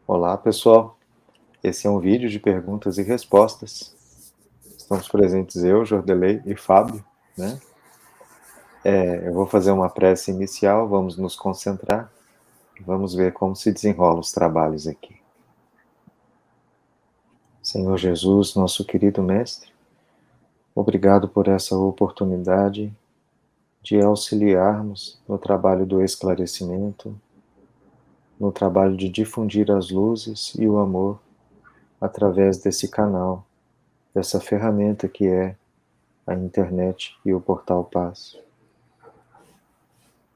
Olá, pessoal. Esse é um vídeo de perguntas e respostas. Estamos presentes eu, Jordelei e Fábio, né? Eu vou fazer uma prece inicial, vamos nos concentrar e vamos ver como se desenrolam os trabalhos aqui. Senhor Jesus, nosso querido Mestre, obrigado por essa oportunidade de auxiliarmos no trabalho do esclarecimento, no trabalho de difundir as luzes e o amor através desse canal, dessa ferramenta que é a internet e o Portal Paz.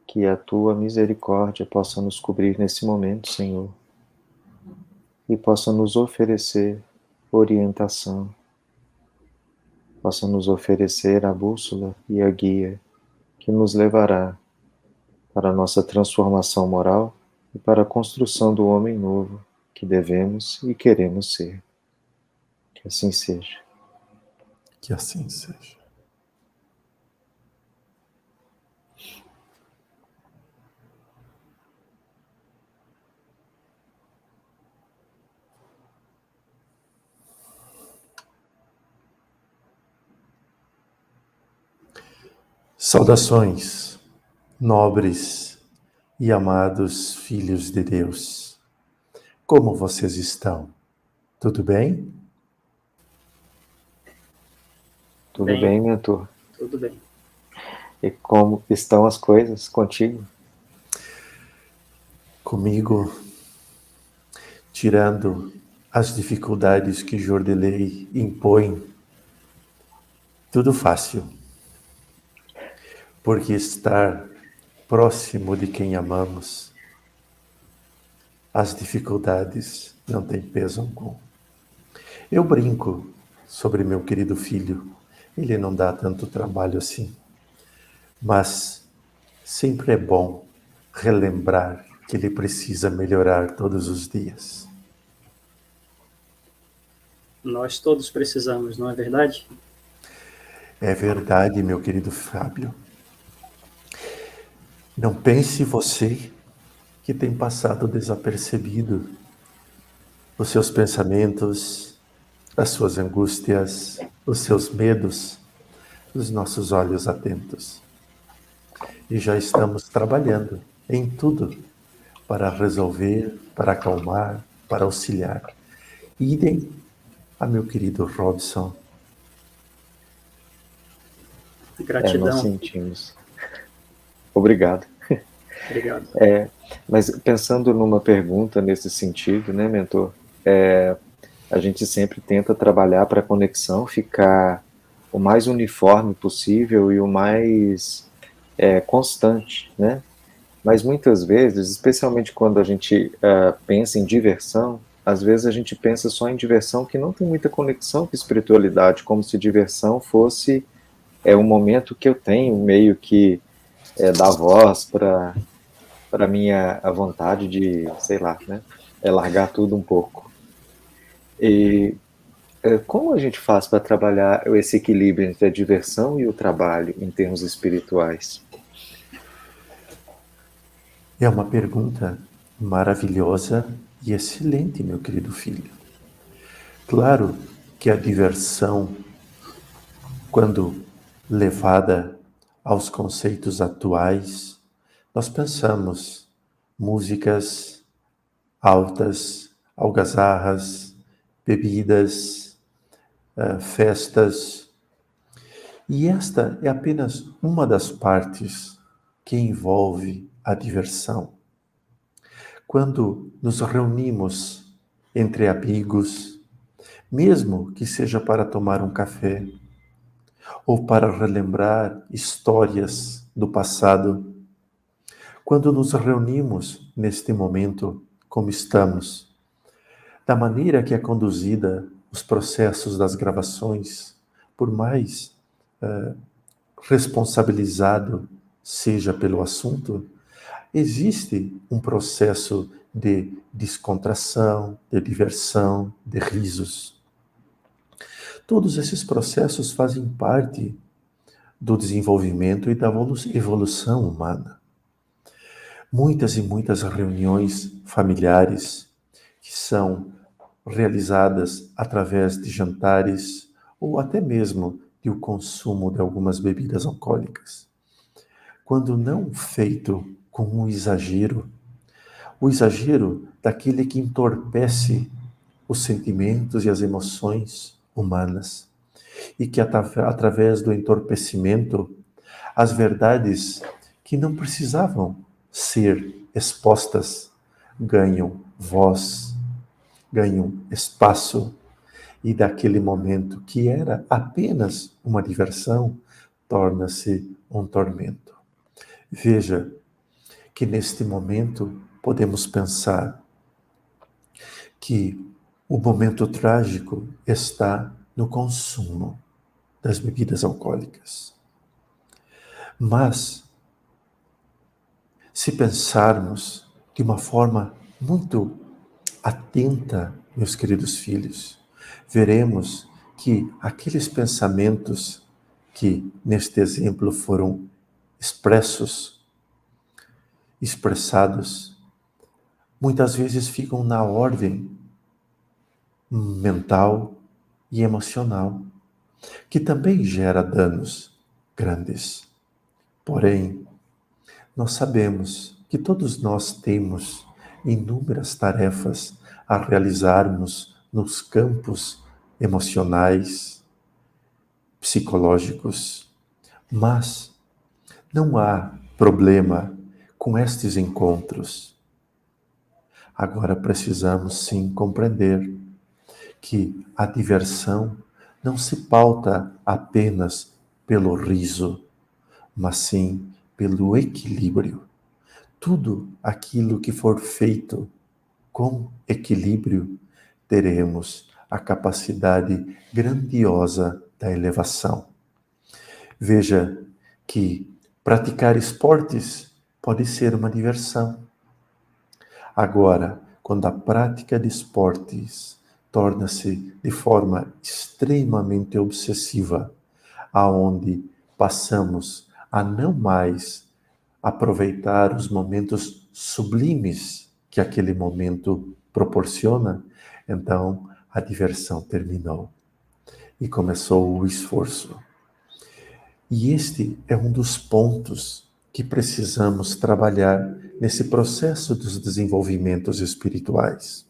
Que a Tua misericórdia possa nos cobrir nesse momento, Senhor, e possa nos oferecer orientação, possa nos oferecer a bússola e a guia que nos levará para a nossa transformação moral e para a construção do homem novo que devemos e queremos ser. Que assim seja. Que assim seja. Saudações, nobres e amados filhos de Deus. Como vocês estão? Tudo bem? Tudo bem, mentor? Tudo bem. E como estão as coisas contigo? Comigo, tirando as dificuldades que Jordelei impõe, tudo fácil. Porque estar próximo de quem amamos, as dificuldades não têm peso algum. Eu brinco sobre meu querido filho, ele não dá tanto trabalho assim, mas sempre é bom relembrar que ele precisa melhorar todos os dias. Nós todos precisamos, não é verdade? É verdade, meu querido Fábio. Não pense você que tem passado desapercebido os seus pensamentos, as suas angústias, os seus medos, os nossos olhos atentos. E já estamos trabalhando em tudo para resolver, para acalmar, para auxiliar. Idem a meu querido Robson. Gratidão. Nós sentimos. Obrigado. Obrigado. Mas pensando numa pergunta nesse sentido, né, mentor? A gente sempre tenta trabalhar para a conexão ficar o mais uniforme possível e o mais constante, né? Mas muitas vezes, especialmente quando a gente pensa em diversão, às vezes a gente pensa só em diversão que não tem muita conexão com espiritualidade, como se diversão fosse um momento que eu tenho meio que dar voz para a vontade de, sei lá, né, largar tudo um pouco. E como a gente faz para trabalhar esse equilíbrio entre a diversão e o trabalho em termos espirituais? É uma pergunta maravilhosa e excelente, meu querido filho. Claro que a diversão, quando levada aos conceitos atuais, nós pensamos músicas altas, algazarras, bebidas, festas. E esta é apenas uma das partes que envolve a diversão. Quando nos reunimos entre amigos, mesmo que seja para tomar um café ou para relembrar histórias do passado, quando nos reunimos neste momento como estamos, da maneira que é conduzida os processos das gravações, por mais responsabilizado seja pelo assunto, existe um processo de descontração, de diversão, de risos. Todos esses processos fazem parte do desenvolvimento e da evolução humana. Muitas e muitas reuniões familiares que são realizadas através de jantares ou até mesmo do consumo de algumas bebidas alcoólicas. Quando não feito com um exagero, o exagero daquele que entorpece os sentimentos e as emoções humanas, e que através do entorpecimento, as verdades que não precisavam ser expostas ganham voz, ganham espaço, e daquele momento que era apenas uma diversão, torna-se um tormento. Veja que neste momento podemos pensar que o momento trágico está no consumo das bebidas alcoólicas. Mas, se pensarmos de uma forma muito atenta, meus queridos filhos, veremos que aqueles pensamentos que neste exemplo foram expressados, muitas vezes ficam na ordem mental e emocional, que também gera danos grandes. Porém, nós sabemos que todos nós temos inúmeras tarefas a realizarmos nos campos emocionais, psicológicos, mas não há problema com estes encontros. Agora precisamos sim compreender que a diversão não se pauta apenas pelo riso, mas sim pelo equilíbrio. Tudo aquilo que for feito com equilíbrio, teremos a capacidade grandiosa da elevação. Veja que praticar esportes pode ser uma diversão. Agora, quando a prática de esportes torna-se de forma extremamente obsessiva, aonde passamos a não mais aproveitar os momentos sublimes que aquele momento proporciona, então a diversão terminou e começou o esforço. E este é um dos pontos que precisamos trabalhar nesse processo dos desenvolvimentos espirituais.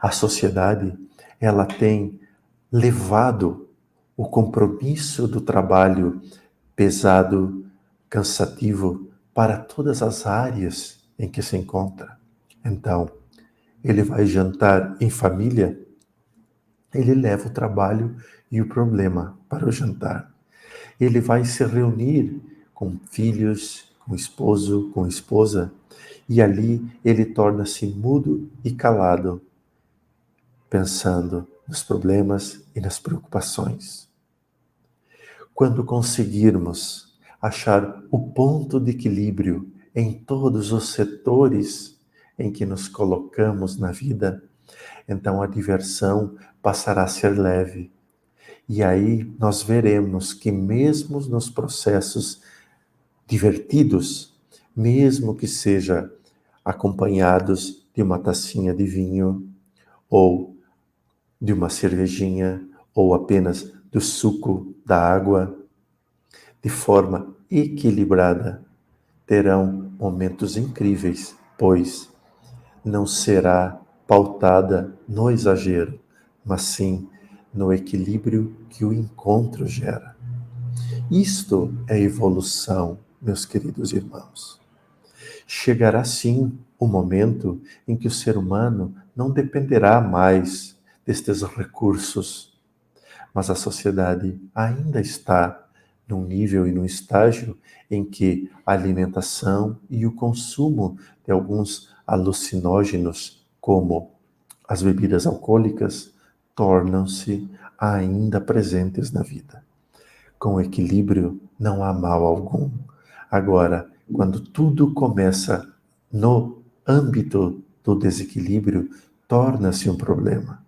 A sociedade, ela tem levado o compromisso do trabalho pesado, cansativo, para todas as áreas em que se encontra. Então, ele vai jantar em família, ele leva o trabalho e o problema para o jantar. Ele vai se reunir com filhos, com esposo, com esposa, e ali ele torna-se mudo e calado, pensando nos problemas e nas preocupações. Quando conseguirmos achar o ponto de equilíbrio em todos os setores em que nos colocamos na vida, então a diversão passará a ser leve. E aí nós veremos que mesmo nos processos divertidos, mesmo que seja acompanhados de uma tacinha de vinho, ou de uma cervejinha, ou apenas do suco da água, de forma equilibrada, terão momentos incríveis, pois não será pautada no exagero, mas sim no equilíbrio que o encontro gera. Isto é evolução, meus queridos irmãos. Chegará sim o momento em que o ser humano não dependerá mais destes recursos, mas a sociedade ainda está num nível e num estágio em que a alimentação e o consumo de alguns alucinógenos, como as bebidas alcoólicas, tornam-se ainda presentes na vida. Com equilíbrio não há mal algum. Agora, quando tudo começa no âmbito do desequilíbrio, torna-se um problema.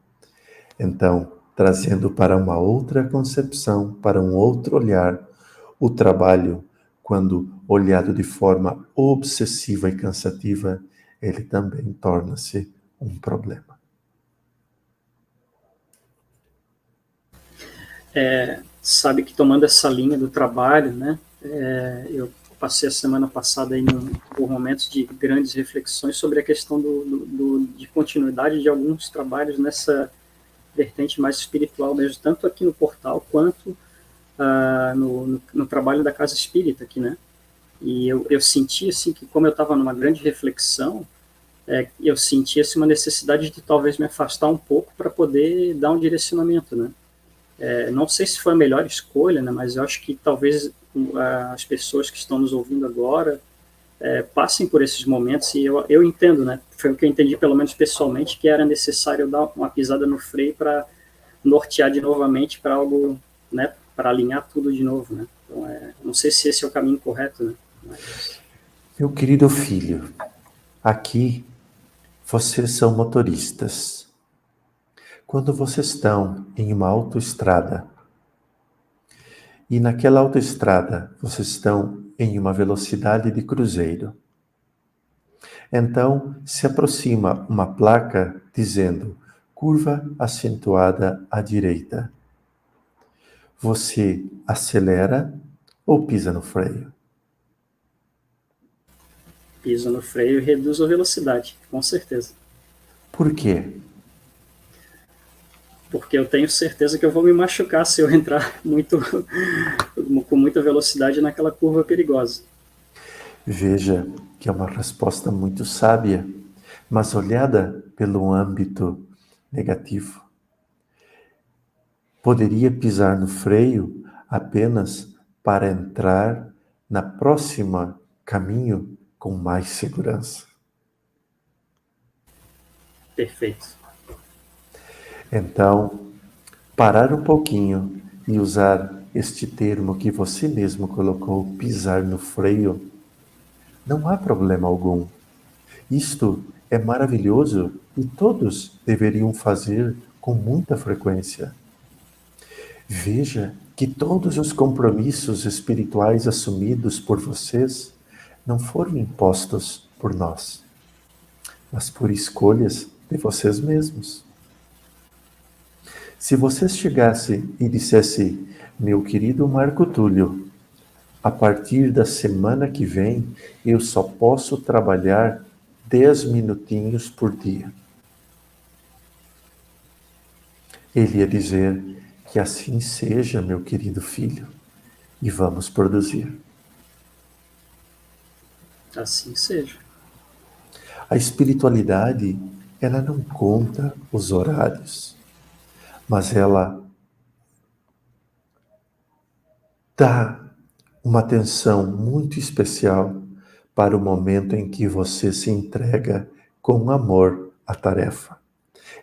Então, trazendo para uma outra concepção, para um outro olhar, o trabalho, quando olhado de forma obsessiva e cansativa, ele também torna-se um problema. Sabe que tomando essa linha do trabalho, né, eu passei a semana passada aí por momentos de grandes reflexões sobre a questão de continuidade de alguns trabalhos nessa vertente mais espiritual mesmo, tanto aqui no portal quanto no trabalho da Casa Espírita aqui, né? E eu senti, assim, que como eu estava numa grande reflexão, eu senti assim, uma necessidade de talvez me afastar um pouco para poder dar um direcionamento, né? Não sei se foi a melhor escolha, né, mas eu acho que talvez as pessoas que estão nos ouvindo agora passem por esses momentos, e eu entendo, né, foi o que eu entendi, pelo menos pessoalmente, que era necessário dar uma pisada no freio para nortear de novamente para algo, né, para alinhar tudo de novo, né. Então, não sei se esse é o caminho correto, né. Mas... Meu querido filho, aqui vocês são motoristas. Quando vocês estão em uma autoestrada, e naquela autoestrada vocês estão em uma velocidade de cruzeiro, então se aproxima uma placa dizendo curva acentuada à direita. Você acelera ou pisa no freio? Piso no freio e reduzo a velocidade, com certeza. Por quê? Porque eu tenho certeza que eu vou me machucar se eu entrar com muita velocidade naquela curva perigosa. Veja que é uma resposta muito sábia, mas olhada pelo âmbito negativo. Poderia pisar no freio apenas para entrar na próxima caminho com mais segurança. Perfeito. Então, parar um pouquinho e usar este termo que você mesmo colocou, pisar no freio, não há problema algum. Isto é maravilhoso e todos deveriam fazer com muita frequência. Veja que todos os compromissos espirituais assumidos por vocês não foram impostos por nós, mas por escolhas de vocês mesmos. Se vocês chegassem e dissessem, meu querido Marco Túlio, a partir da semana que vem eu só posso trabalhar 10 minutinhos por dia. Ele ia dizer que assim seja, meu querido filho, e vamos produzir. Assim seja. A espiritualidade, ela não conta os horários, mas ela dá uma atenção muito especial para o momento em que você se entrega com amor à tarefa.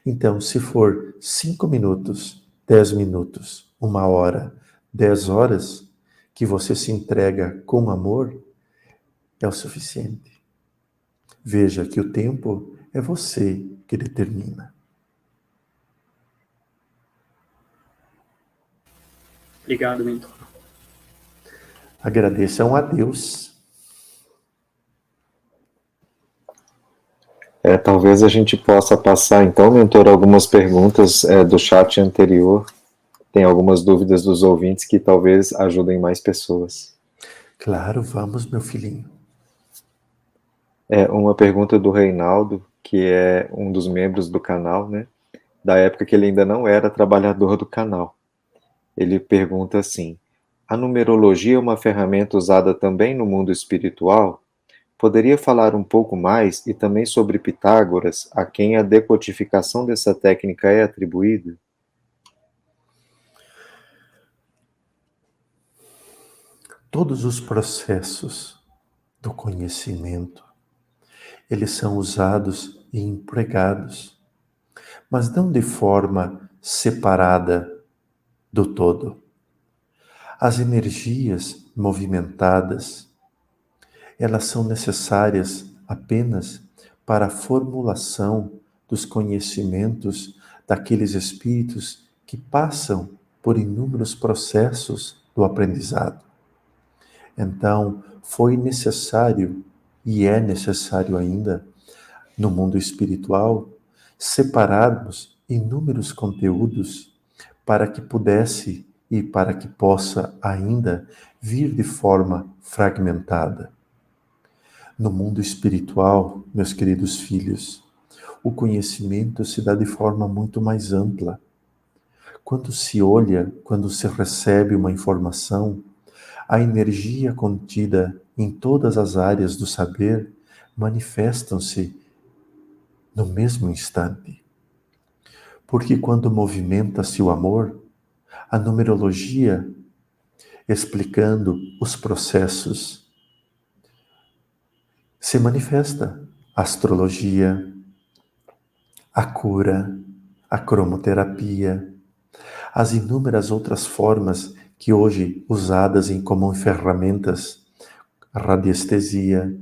Então, se for 5 minutos, 10 minutos, 1 hora, 10 horas, que você se entrega com amor, é o suficiente. Veja que o tempo é você que determina. Obrigado, mentor. Agradeçam a Deus. Talvez a gente possa passar, então, mentor, algumas perguntas do chat anterior. Tem algumas dúvidas dos ouvintes que talvez ajudem mais pessoas. Claro, vamos, meu filhinho. Uma pergunta do Reinaldo, que é um dos membros do canal, né? Da época que ele ainda não era trabalhador do canal. Ele pergunta assim: a numerologia é uma ferramenta usada também no mundo espiritual? Poderia falar um pouco mais e também sobre Pitágoras, a quem a decodificação dessa técnica é atribuída? Todos os processos do conhecimento, eles são usados e empregados, mas não de forma separada do todo. As energias movimentadas, elas são necessárias apenas para a formulação dos conhecimentos daqueles espíritos que passam por inúmeros processos do aprendizado. Então, foi necessário, e é necessário ainda, no mundo espiritual, separarmos inúmeros conteúdos para que pudesse e para que possa ainda vir de forma fragmentada. No mundo espiritual, meus queridos filhos, o conhecimento se dá de forma muito mais ampla. Quando se olha, quando se recebe uma informação, a energia contida em todas as áreas do saber manifestam-se no mesmo instante. Porque quando movimenta-se o amor, a numerologia, explicando os processos, se manifesta. A astrologia, a cura, a cromoterapia, as inúmeras outras formas que hoje usadas em como ferramentas, a radiestesia,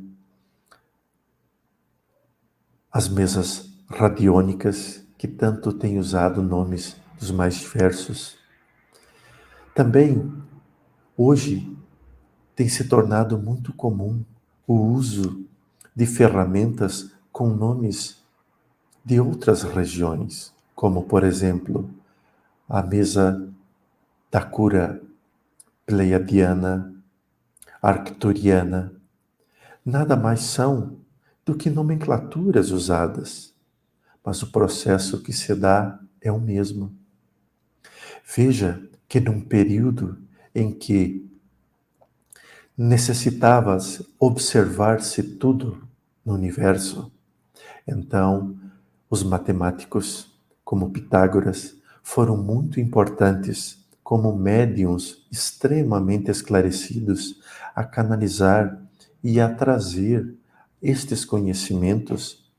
as mesas radiônicas, que tanto têm usado nomes dos mais diversos. Também, hoje, tem se tornado muito comum o uso de ferramentas com nomes de outras regiões, como, por exemplo, a mesa da cura pleiadiana, arcturiana. Nada mais são do que nomenclaturas usadas, mas o processo que se dá é o mesmo. Veja que num período em que necessitavas observar-se tudo no universo, então os matemáticos, como Pitágoras, foram muito importantes como médiuns extremamente esclarecidos a canalizar e a trazer estes conhecimentos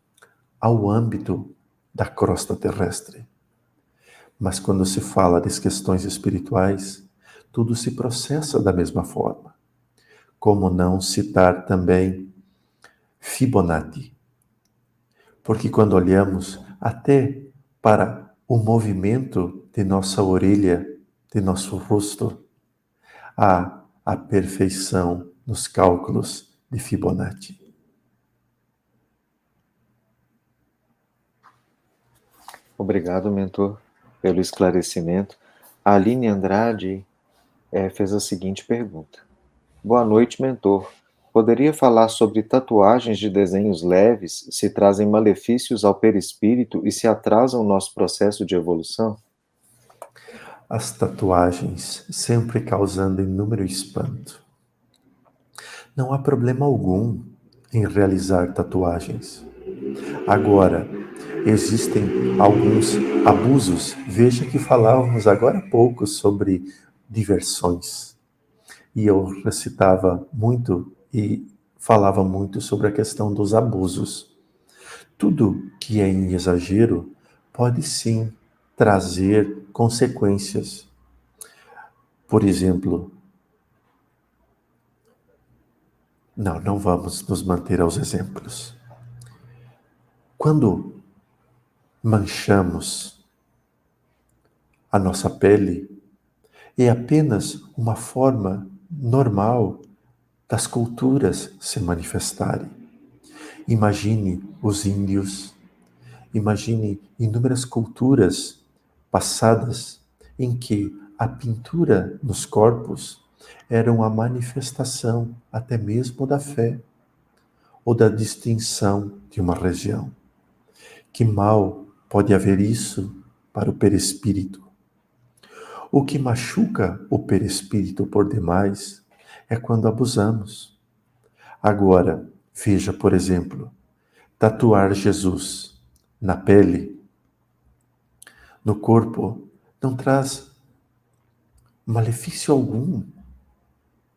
ao âmbito da crosta terrestre. Mas quando se fala das questões espirituais, tudo se processa da mesma forma. Como não citar também Fibonacci? Porque quando olhamos até para o movimento de nossa orelha, de nosso rosto, há a perfeição nos cálculos de Fibonacci. Obrigado, mentor, pelo esclarecimento. A Aline Andrade fez a seguinte pergunta. Boa noite, mentor. Poderia falar sobre tatuagens de desenhos leves, se trazem malefícios ao perispírito e se atrasam o nosso processo de evolução? As tatuagens sempre causando inúmero espanto. Não há problema algum em realizar tatuagens. Agora, existem alguns abusos. Veja que falávamos agora há pouco sobre diversões. E eu recitava muito e falava muito sobre a questão dos abusos. Tudo que é em exagero pode sim trazer consequências. Por exemplo, não vamos nos manter aos exemplos. Quando manchamos a nossa pele, é apenas uma forma normal das culturas se manifestarem. Imagine os índios, imagine inúmeras culturas passadas em que a pintura nos corpos era uma manifestação até mesmo da fé ou da distinção de uma região. Que mal pode haver isso para o perispírito? O que machuca o perispírito por demais é quando abusamos. Agora, veja, por exemplo, tatuar Jesus na pele, no corpo, não traz malefício algum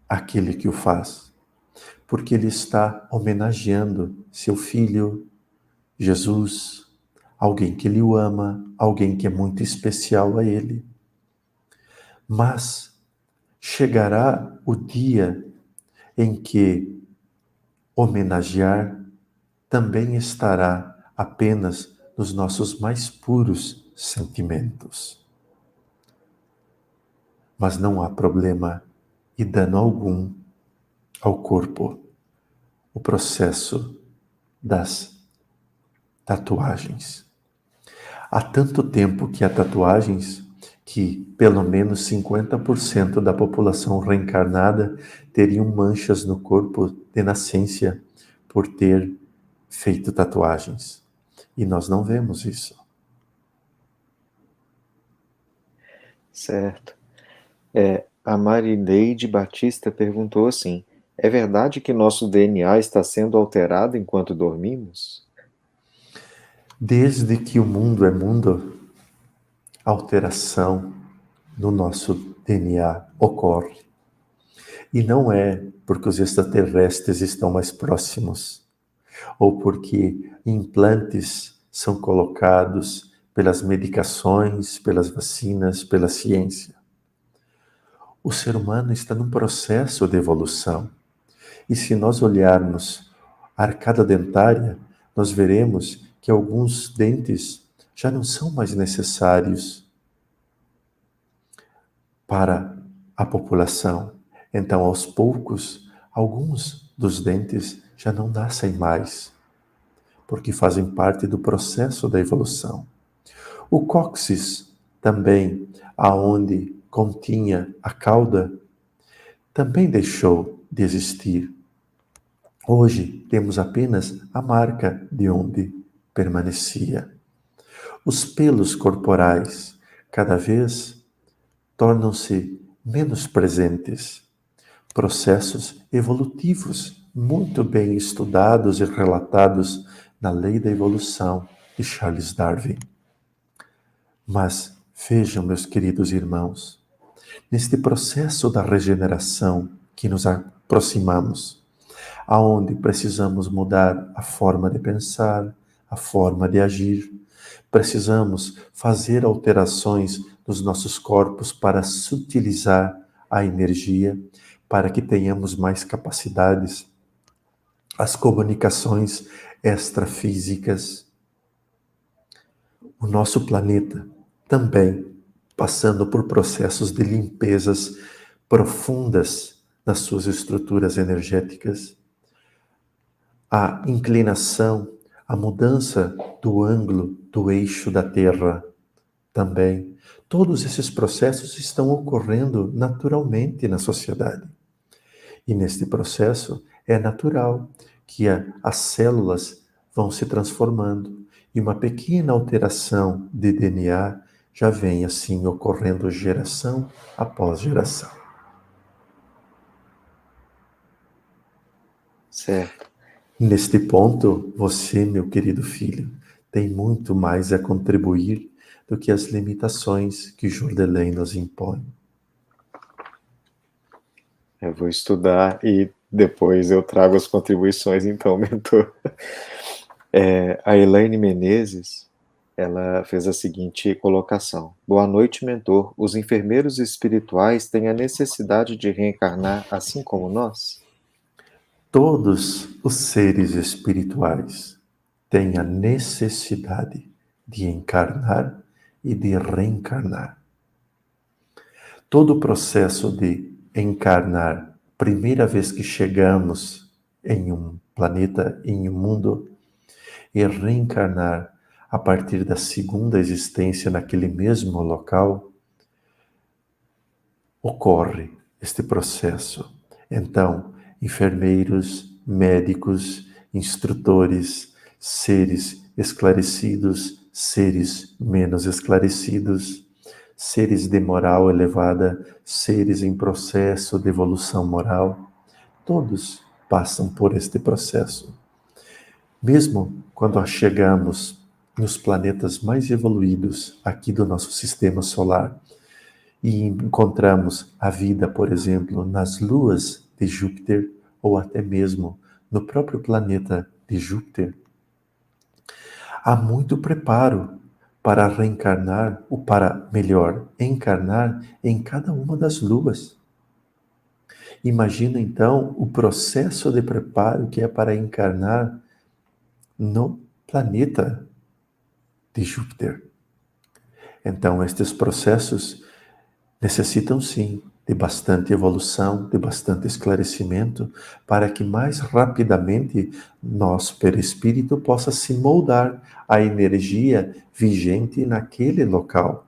àquele que o faz, porque ele está homenageando seu filho, Jesus, alguém que ele o ama, alguém que é muito especial a ele. Mas chegará o dia em que homenagear também estará apenas nos nossos mais puros sentimentos. Mas não há problema e dano algum ao corpo o processo das tatuagens. Há tanto tempo que há tatuagens que pelo menos 50% da população reencarnada teriam manchas no corpo de nascença por ter feito tatuagens. E nós não vemos isso. Certo. A Marineide Batista perguntou assim: é verdade que nosso DNA está sendo alterado enquanto dormimos? Desde que o mundo é mundo, a alteração no nosso DNA ocorre. E não é porque os extraterrestres estão mais próximos, ou porque implantes são colocados pelas medicações, pelas vacinas, pela ciência. O ser humano está num processo de evolução. E se nós olharmos a arcada dentária, nós veremos que alguns dentes já não são mais necessários para a população. Então, aos poucos, alguns dos dentes já não nascem mais, porque fazem parte do processo da evolução. O cóccix também, aonde continha a cauda, também deixou de existir. Hoje temos apenas a marca de onde permanecia. Os pelos corporais cada vez tornam-se menos presentes. Processos evolutivos muito bem estudados e relatados na Lei da Evolução de Charles Darwin. Mas vejam, meus queridos irmãos, neste processo da regeneração que nos aproximamos, aonde precisamos mudar a forma de pensar, a forma de agir, precisamos fazer alterações nos nossos corpos para sutilizar a energia, para que tenhamos mais capacidades, as comunicações extrafísicas. O nosso planeta também passando por processos de limpezas profundas nas suas estruturas energéticas. A inclinação, a mudança do ângulo do eixo da Terra também. Todos esses processos estão ocorrendo naturalmente na sociedade. E neste processo é natural que as células vão se transformando e uma pequena alteração de DNA já vem assim ocorrendo geração após geração. Certo. Neste ponto, você, meu querido filho, tem muito mais a contribuir do que as limitações que Jordelém nos impõe. Eu vou estudar e depois eu trago as contribuições, então, mentor. A Elaine Menezes, ela fez a seguinte colocação: boa noite, mentor. Os enfermeiros espirituais têm a necessidade de reencarnar assim como nós? Todos os seres espirituais têm a necessidade de encarnar e de reencarnar. Todo o processo de encarnar, primeira vez que chegamos em um planeta, em um mundo, e reencarnar a partir da segunda existência naquele mesmo local, ocorre este processo. Então, enfermeiros, médicos, instrutores, seres esclarecidos, seres menos esclarecidos, seres de moral elevada, seres em processo de evolução moral, todos passam por este processo. Mesmo quando chegamos nos planetas mais evoluídos aqui do nosso sistema solar e encontramos a vida, por exemplo, nas luas de Júpiter ou até mesmo no próprio planeta de Júpiter, há muito preparo para reencarnar, ou para, melhor, encarnar em cada uma das luas. Imagina então o processo de preparo que é para encarnar no planeta de Júpiter. Então, estes processos necessitam sim de bastante evolução, de bastante esclarecimento, para que mais rapidamente nosso perispírito possa se moldar à energia vigente naquele local,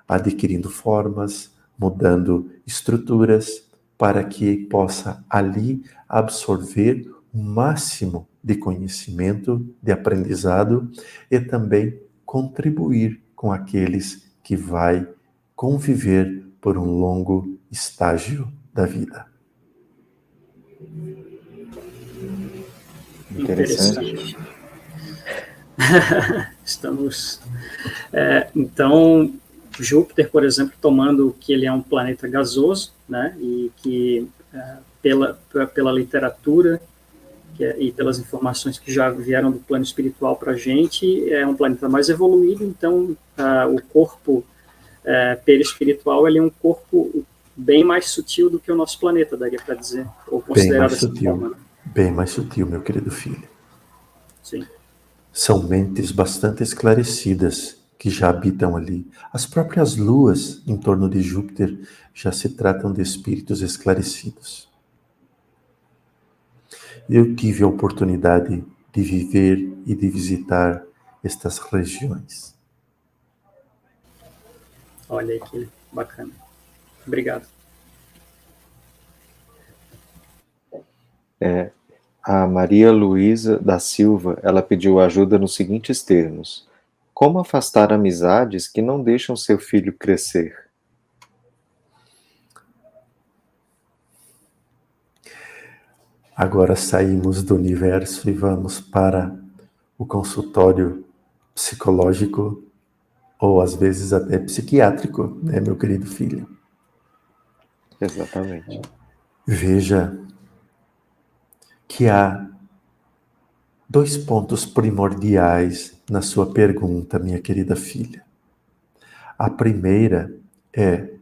adquirindo formas, mudando estruturas, para que possa ali absorver o máximo de conhecimento, de aprendizado e também contribuir com aqueles que vai conviver por um longo estágio da vida. Interessante. Estamos... então, Júpiter, por exemplo, tomando que ele é um planeta gasoso, né, e que pela literatura e pelas informações que já vieram do plano espiritual para a gente, é um planeta mais evoluído, então o corpo perispiritual ele é um corpo bem mais sutil do que o nosso planeta, daria para dizer, ou considerar dessa forma. Né? Bem mais sutil, meu querido filho. Sim. São mentes bastante esclarecidas que já habitam ali. As próprias luas em torno de Júpiter já se tratam de espíritos esclarecidos. Eu tive a oportunidade de viver e de visitar estas regiões. Olha aí que bacana. Obrigado. A Maria Luísa da Silva, ela pediu ajuda nos seguintes termos: como afastar amizades que não deixam seu filho crescer? Agora saímos do universo e vamos para o consultório psicológico ou às vezes até psiquiátrico, né, meu querido filho? Exatamente. Veja que há 2 pontos primordiais na sua pergunta, minha querida filha. A primeira é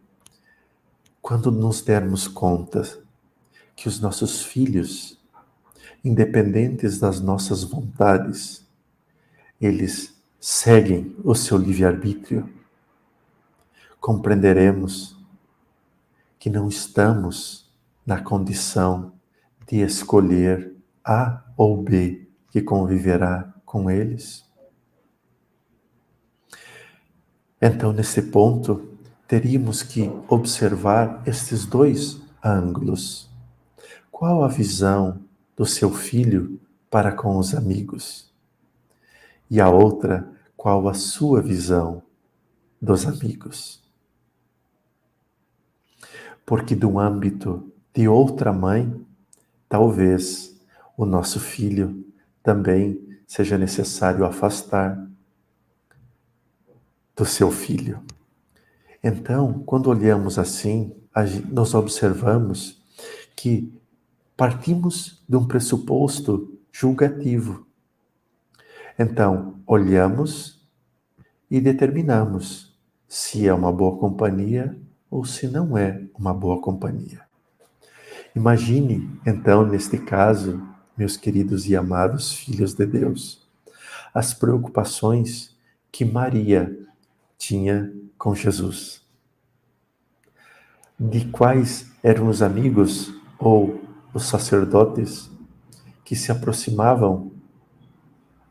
quando nos dermos conta que os nossos filhos, independentes das nossas vontades, eles seguem o seu livre-arbítrio, compreenderemos que não estamos na condição de escolher A ou B que conviverá com eles. Então, nesse ponto, teríamos que observar estes 2 ângulos. Qual a visão do seu filho para com os amigos? E a outra, qual a sua visão dos amigos? Porque do âmbito de outra mãe, talvez o nosso filho também seja necessário afastar do seu filho. Então, quando olhamos assim, nós observamos que partimos de um pressuposto julgativo. Então, olhamos e determinamos se é uma boa companhia ou se não é uma boa companhia. Imagine, então, neste caso, meus queridos e amados filhos de Deus, as preocupações que Maria tinha com Jesus. De quais eram os amigos ou os sacerdotes que se aproximavam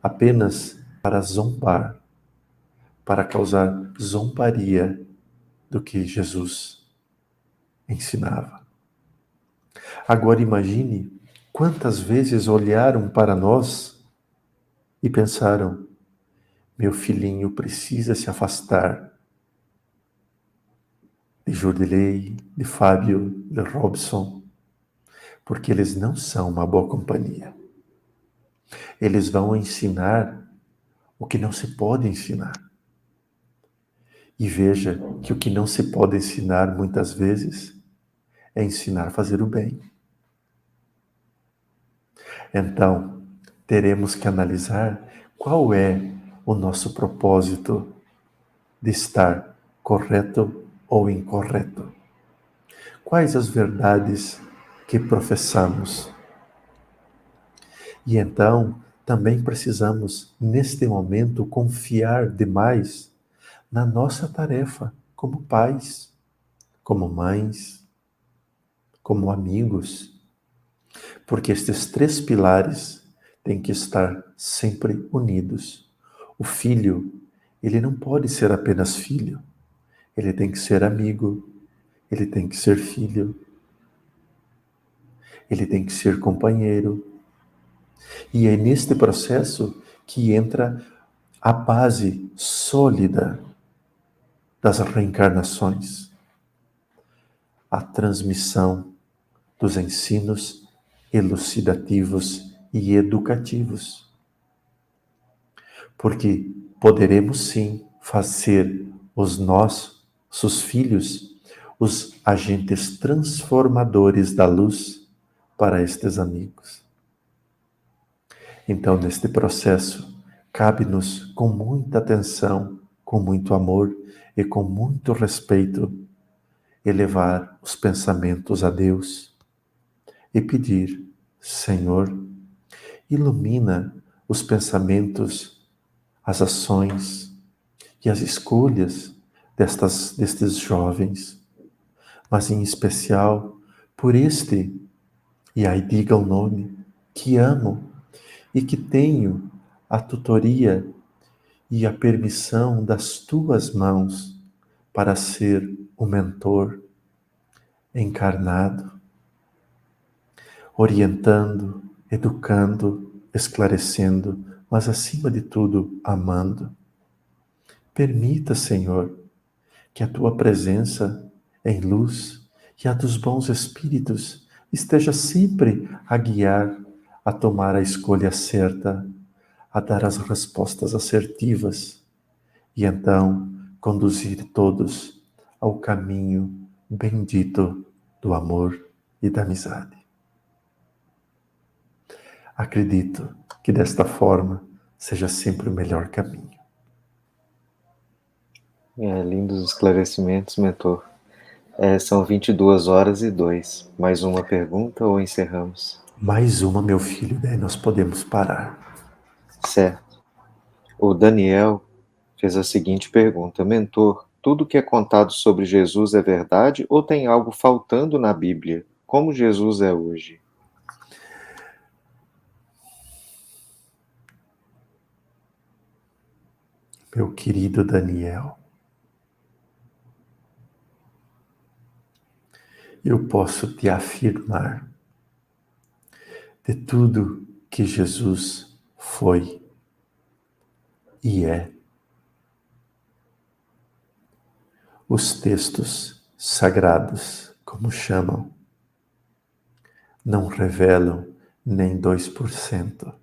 apenas para zombar, para causar zombaria do que Jesus ensinava. Agora imagine quantas vezes olharam para nós e pensaram: meu filhinho precisa se afastar de Jordilei, de Fábio, de Robson, porque eles não são uma boa companhia. Eles vão ensinar o que não se pode ensinar. E veja que o que não se pode ensinar muitas vezes é ensinar a fazer o bem. Então, teremos que analisar qual é o nosso propósito de estar correto ou incorreto. Quais as verdades que professamos? E então, também precisamos, neste momento, confiar demais na nossa tarefa como pais, como mães, como amigos, porque estes três pilares têm que estar sempre unidos. O filho, ele não pode ser apenas filho, ele tem que ser amigo, ele tem que ser filho, ele tem que ser companheiro. E é neste processo que entra a base sólida das reencarnações, a transmissão dos ensinos elucidativos e educativos. Porque poderemos sim fazer os nossos filhos os agentes transformadores da luz para estes amigos. Então, neste processo, cabe-nos com muita atenção, com muito amor e com muito respeito, elevar os pensamentos a Deus e pedir: Senhor, ilumina os pensamentos, as ações e as escolhas destes jovens, mas em especial por este, e aí diga o nome, que amo e que tenho a tutoria e a permissão das tuas mãos para ser o mentor encarnado, orientando, educando, esclarecendo, mas acima de tudo, amando. Permita, Senhor, que a tua presença em luz e a dos bons espíritos esteja sempre a guiar, a tomar a escolha certa, a dar as respostas assertivas e então conduzir todos ao caminho bendito do amor e da amizade. Acredito que desta forma seja sempre o melhor caminho. Lindos esclarecimentos, mentor. São 22h02. Mais uma pergunta ou encerramos? Mais uma, meu filho, daí nós podemos parar. Certo. O Daniel fez a seguinte pergunta: mentor, tudo que é contado sobre Jesus é verdade ou tem algo faltando na Bíblia? Como Jesus é hoje? Meu querido Daniel, eu posso te afirmar de tudo que Jesus foi e é. Os textos sagrados, como chamam, não revelam nem 2%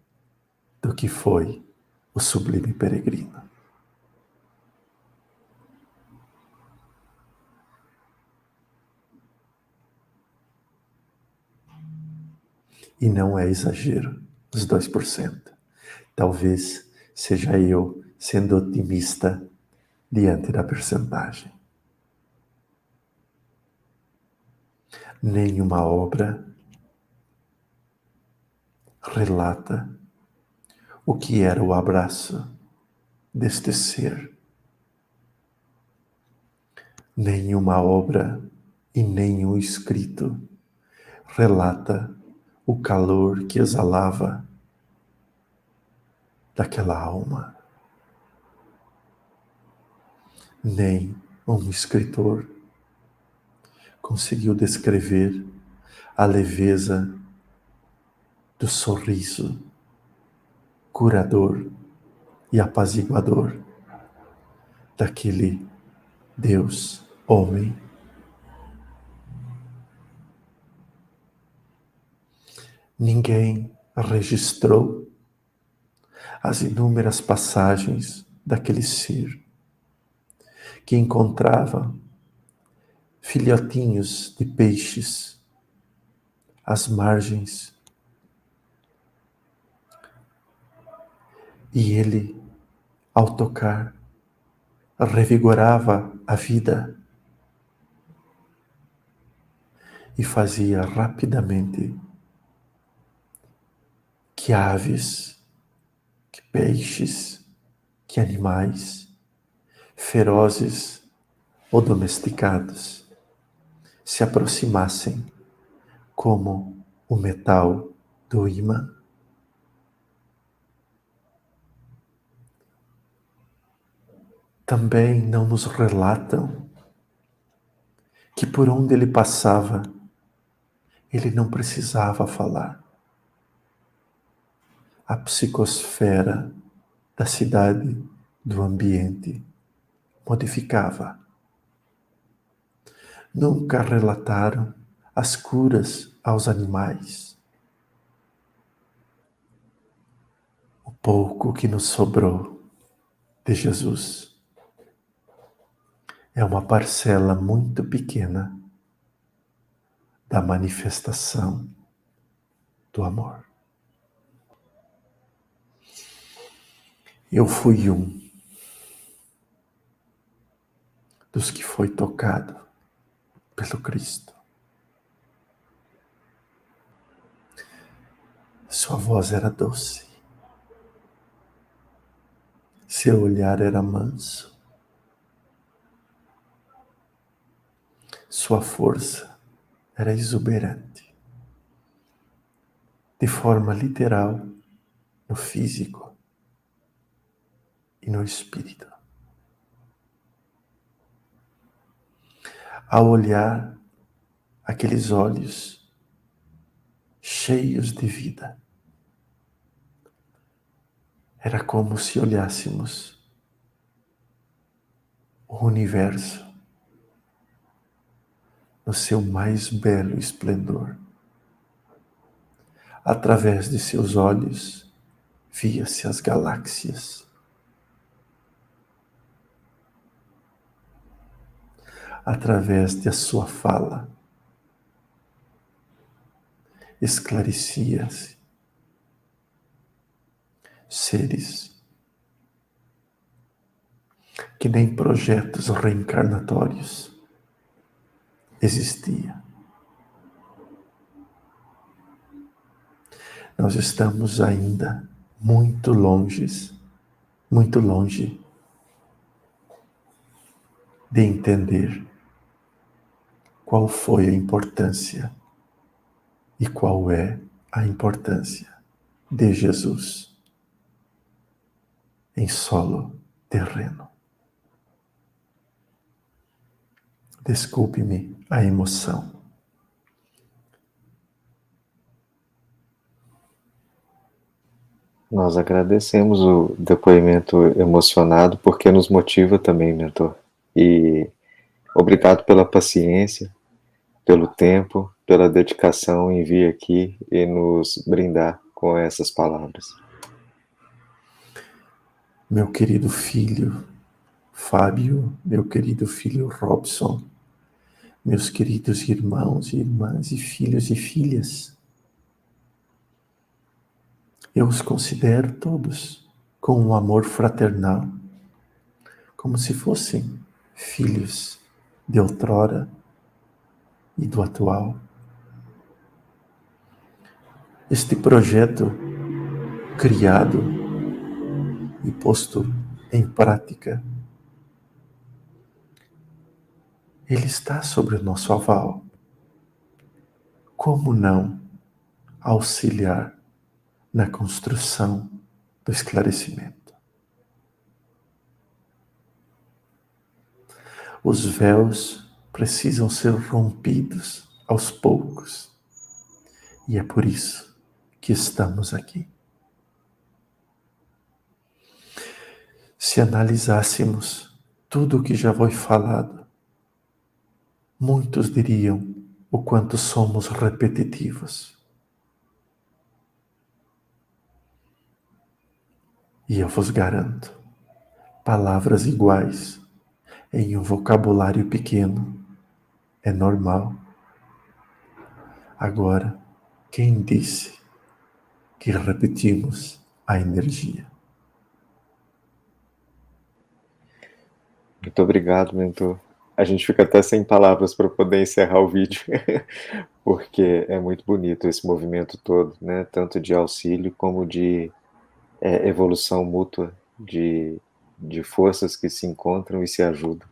do que foi o sublime peregrino. E não é exagero, os 2%. Talvez seja eu sendo otimista diante da percentagem. Nenhuma obra relata o que era o abraço deste ser. Nenhuma obra e nenhum escrito relata o calor que exalava daquela alma. Nem um escritor conseguiu descrever a leveza do sorriso curador e apaziguador daquele Deus, homem. Ninguém registrou as inúmeras passagens daquele ser que encontrava filhotinhos de peixes às margens e ele, ao tocar, revigorava a vida e fazia rapidamente que aves, que peixes, que animais, ferozes ou domesticados, se aproximassem como o metal do ímã. Também não nos relatam que por onde ele passava, ele não precisava falar. A psicosfera da cidade, do ambiente, modificava. Nunca relataram as curas aos animais. O pouco que nos sobrou de Jesus é uma parcela muito pequena da manifestação do amor. Eu fui um dos que foi tocado pelo Cristo. Sua voz era doce. Seu olhar era manso. Sua força era exuberante. De forma literal, no físico e no espírito. Ao olhar aqueles olhos cheios de vida, era como se olhássemos o universo no seu mais belo esplendor. Através de seus olhos, via-se as galáxias. Através de sua fala, esclarecia-se seres que nem projetos reencarnatórios existia. Nós estamos ainda muito longe de entender qual foi a importância e qual é a importância de Jesus em solo terreno. Desculpe-me a emoção. Nós agradecemos o depoimento emocionado, porque nos motiva também, mentor. E obrigado pela paciência, pelo tempo, pela dedicação em vir aqui e nos brindar com essas palavras. Meu querido filho Fábio, meu querido filho Robson, meus queridos irmãos e irmãs e filhos e filhas, eu os considero todos com um amor fraternal, como se fossem filhos de outrora e do atual. Este projeto criado e posto em prática, ele está sobre o nosso aval. Como não auxiliar na construção do esclarecimento? Os véus precisam ser rompidos aos poucos, e é por isso que estamos aqui. Se analisássemos tudo o que já foi falado, muitos diriam o quanto somos repetitivos. E eu vos garanto, palavras iguais em um vocabulário pequeno é normal. Agora, quem disse que repetimos a energia? Muito obrigado, mentor. A gente fica até sem palavras para poder encerrar o vídeo, porque é muito bonito esse movimento todo, né? Tanto de auxílio como de evolução mútua, de forças que se encontram e se ajudam.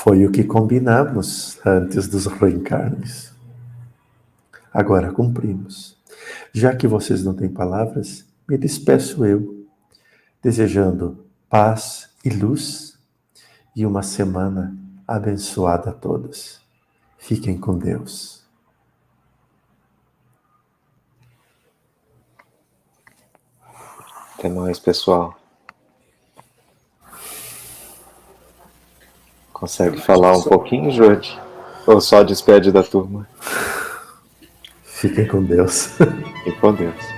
Foi o que combinamos antes dos reencarnes. Agora cumprimos. Já que vocês não têm palavras, me despeço eu, desejando paz e luz e uma semana abençoada a todos. Fiquem com Deus. Até mais, pessoal. Consegue falar um pouquinho, Jorge? Ou só despede da turma? Fiquem com Deus. E com Deus.